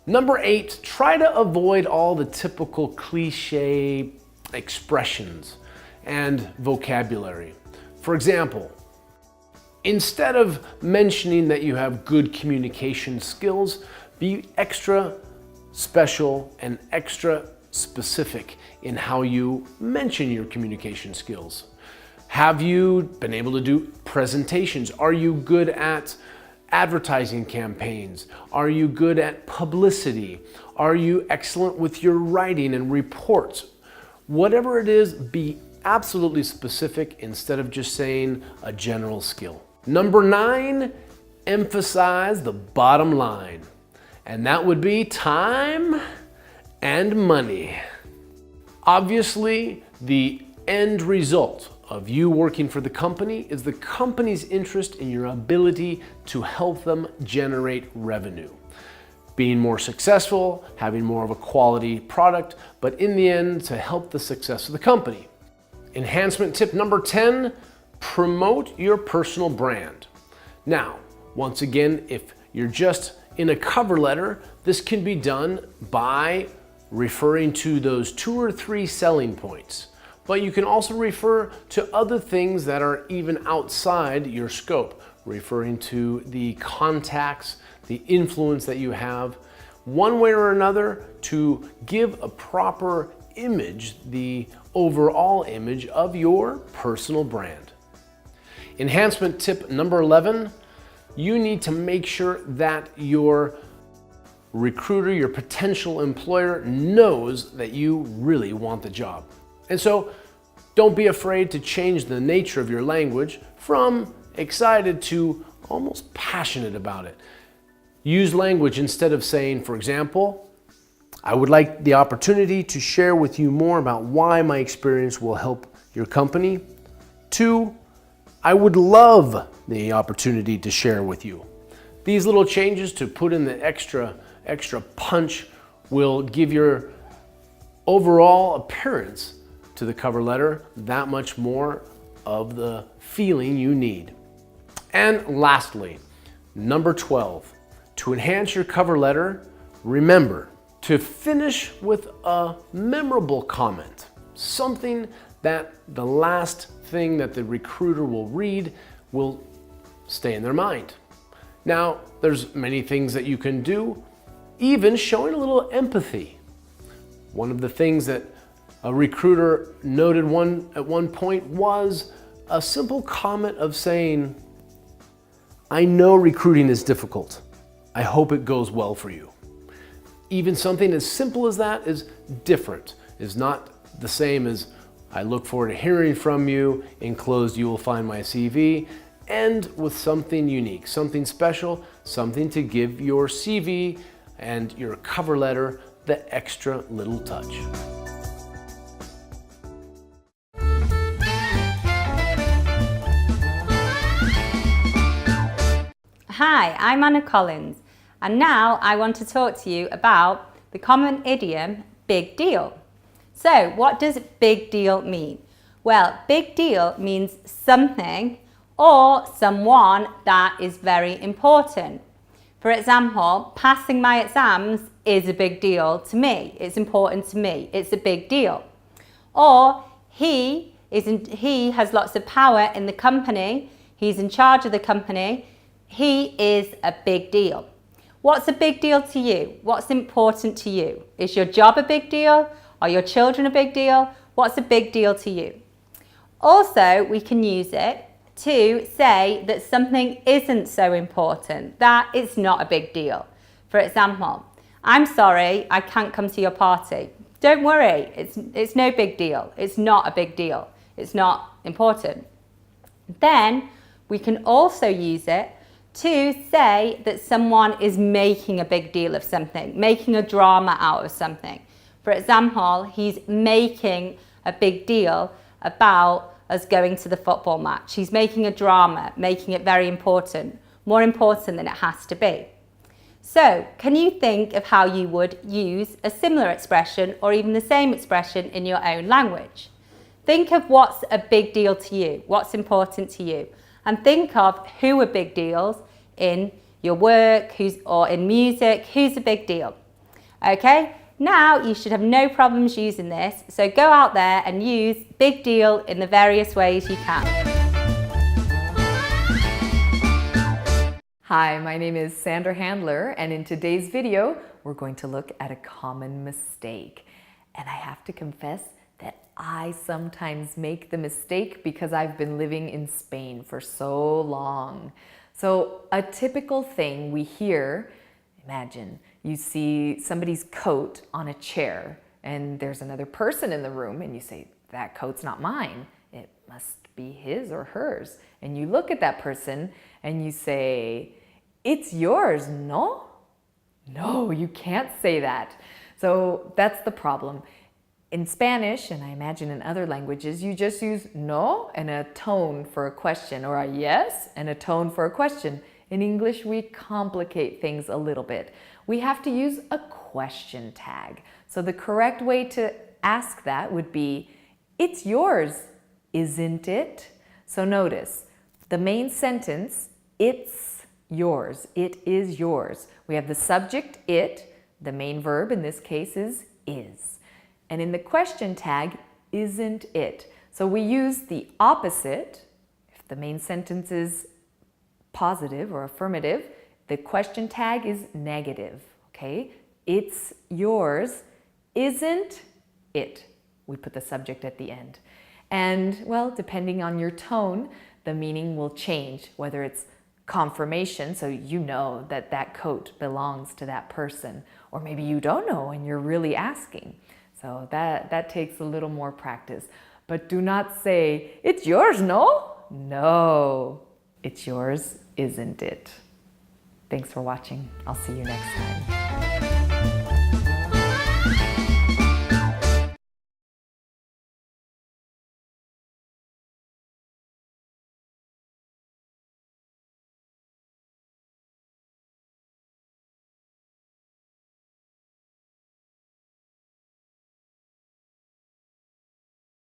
Number 8, try to avoid all the typical cliche expressions and vocabulary. For example, instead of mentioning that you have good communication skills, be extra special and extra specific in how you mention your communication skills. Have you been able to do presentations? Are you good at advertising campaigns? Are you good at publicity? Are you excellent with your writing and reports? Whatever it is, be absolutely specific instead of just saying a general skill. Number 9, emphasize the bottom line, and that would be time and money. Obviously, the end result of you working for the company is the company's interest in your ability to help them generate revenue. Being more successful, having more of a quality product, but in the end, to help the success of the company. Enhancement tip number 10, promote your personal brand. Now, once again, if you're just in a cover letter, this can be done by referring to those 2 or 3 selling points. But you can also refer to other things that are even outside your scope, referring to the contacts, the influence that you have, one way or another, to give a proper image, the overall image of your personal brand. Enhancement tip number 11, you need to make sure that your recruiter, your potential employer, knows that you really want the job. And so don't be afraid to change the nature of your language from excited to almost passionate about it. Use language instead of saying, for example, I would like the opportunity to share with you more about why my experience will help your company. 2, I would love the opportunity to share with you. These little changes to put in the extra punch will give your overall appearance to the cover letter that much more of the feeling you need. And lastly, number 12, to enhance your cover letter, remember to finish with a memorable comment, something that the last thing that the recruiter will read will stay in their mind. Now, there's many things that you can do, even showing a little empathy. One of the things that a recruiter noted at one point was a simple comment of saying, I know recruiting is difficult. I hope it goes well for you. Even something as simple as that is different, is not the same as I look forward to hearing from you. Enclosed, you will find my CV. End with something unique, something special, something to give your CV and your cover letter the extra little touch. Hi, I'm Anna Collins, and now I want to talk to you about the common idiom, big deal. So, what does big deal mean? Well, big deal means something or someone that is very important. For example, passing my exams is a big deal to me. It's important to me. It's a big deal. Or he has lots of power in the company. He's in charge of the company. He is a big deal. What's a big deal to you? What's important to you? Is your job a big deal? Are your children a big deal? What's a big deal to you? Also, we can use it to say that something isn't so important, that it's not a big deal. For example, I'm sorry, I can't come to your party. Don't worry, it's no big deal. It's not a big deal. It's not important. Then we can also use it to say that someone is making a big deal of something, making a drama out of something. For example, he's making a big deal about us going to the football match. He's making a drama, making it very important, more important than it has to be. So, can you think of how you would use a similar expression or even the same expression in your own language? Think of what's a big deal to you, what's important to you, and think of who are big deals in your work or in music, who's a big deal. Okay, now you should have no problems using this. So go out there and use big deal in the various ways you can. Hi, my name is Sandra Handler, and in today's video, we're going to look at a common mistake. And I have to confess that I sometimes make the mistake because I've been living in Spain for so long. So a typical thing we hear, imagine you see somebody's coat on a chair and there's another person in the room and you say, that coat's not mine. It must be his or hers. And you look at that person and you say, it's yours, no? No, you can't say that. So that's the problem. In Spanish, and I imagine in other languages, you just use no and a tone for a question, or a yes and a tone for a question. In English, we complicate things a little bit. We have to use a question tag. So the correct way to ask that would be, it's yours, isn't it? So notice, the main sentence, it's yours, it is yours. We have the subject, it, the main verb in this case is. And in the question tag, isn't it? So we use the opposite. If the main sentence is positive or affirmative, the question tag is negative, okay? It's yours, isn't it? We put the subject at the end. And, well, depending on your tone, the meaning will change, whether it's confirmation, so you know that that coat belongs to that person, or maybe you don't know and you're really asking. So that takes a little more practice. But do not say, it's yours, no? No, it's yours, isn't it? Thanks for watching. I'll see you next time.